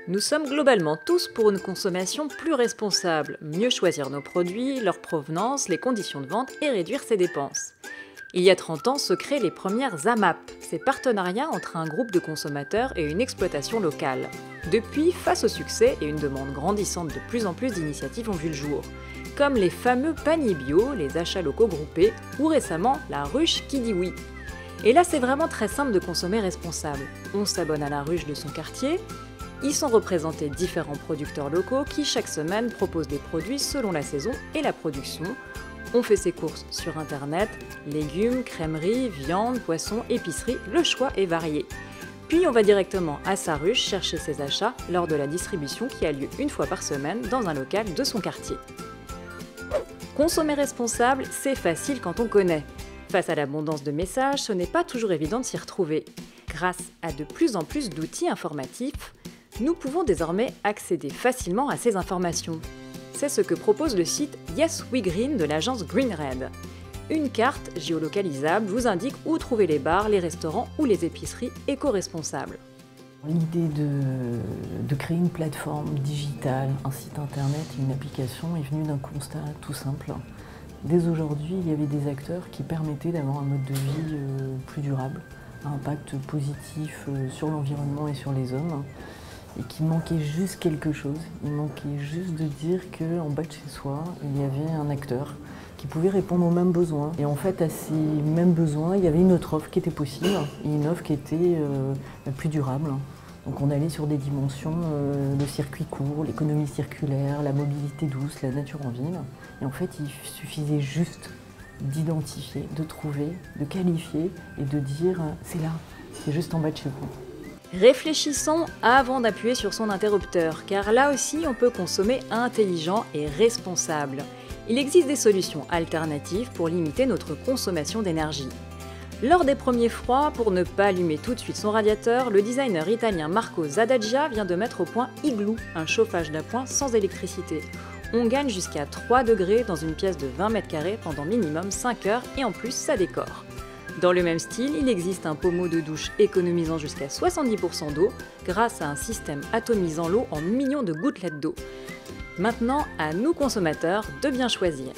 Nous sommes globalement tous pour une consommation plus responsable, mieux choisir nos produits, leur provenance, les conditions de vente et réduire ses dépenses. Il y a 30 ans se créent les premières AMAP, ces partenariats entre un groupe de consommateurs et une exploitation locale. Depuis, face au succès et une demande grandissante, de plus en plus d'initiatives ont vu le jour, comme les fameux paniers bio, les achats locaux groupés ou récemment la ruche qui dit oui. Et là, c'est vraiment très simple de consommer responsable. On s'abonne à la ruche de son quartier. Y sont représentés différents producteurs locaux qui, chaque semaine, proposent des produits selon la saison et la production. On fait ses courses sur Internet, légumes, crèmeries, viande, poissons, épicerie, le choix est varié. Puis on va directement à sa ruche chercher ses achats lors de la distribution qui a lieu une fois par semaine dans un local de son quartier. Consommer responsable, c'est facile quand on connaît. Face à l'abondance de messages, ce n'est pas toujours évident de s'y retrouver. Grâce à de plus en plus d'outils informatifs, nous pouvons désormais accéder facilement à ces informations. C'est ce que propose le site Yes We Green de l'agence GreenRed. Une carte géolocalisable vous indique où trouver les bars, les restaurants ou les épiceries éco-responsables. L'idée de créer une plateforme digitale, un site internet et une application est venue d'un constat tout simple. Dès aujourd'hui, il y avait des acteurs qui permettaient d'avoir un mode de vie plus durable, un impact positif sur l'environnement et sur les hommes, et qu'il manquait juste quelque chose. Il manquait juste de dire qu'en bas de chez soi, il y avait un acteur qui pouvait répondre aux mêmes besoins. Et en fait, à ces mêmes besoins, il y avait une autre offre qui était possible, et une offre qui était plus durable. Donc on allait sur des dimensions, le circuit court, l'économie circulaire, la mobilité douce, la nature en ville. Et en fait, il suffisait juste d'identifier, de trouver, de qualifier et de dire « c'est là, c'est juste en bas de chez vous ». Réfléchissons avant d'appuyer sur son interrupteur, car là aussi on peut consommer intelligent et responsable. Il existe des solutions alternatives pour limiter notre consommation d'énergie. Lors des premiers froids, pour ne pas allumer tout de suite son radiateur, le designer italien Marco Zadaggia vient de mettre au point Igloo, un chauffage d'appoint sans électricité. On gagne jusqu'à 3 degrés dans une pièce de 20 mètres carrés pendant minimum 5 heures et en plus ça décore. Dans le même style, il existe un pommeau de douche économisant jusqu'à 70% d'eau grâce à un système atomisant l'eau en millions de gouttelettes d'eau. Maintenant, à nous consommateurs de bien choisir.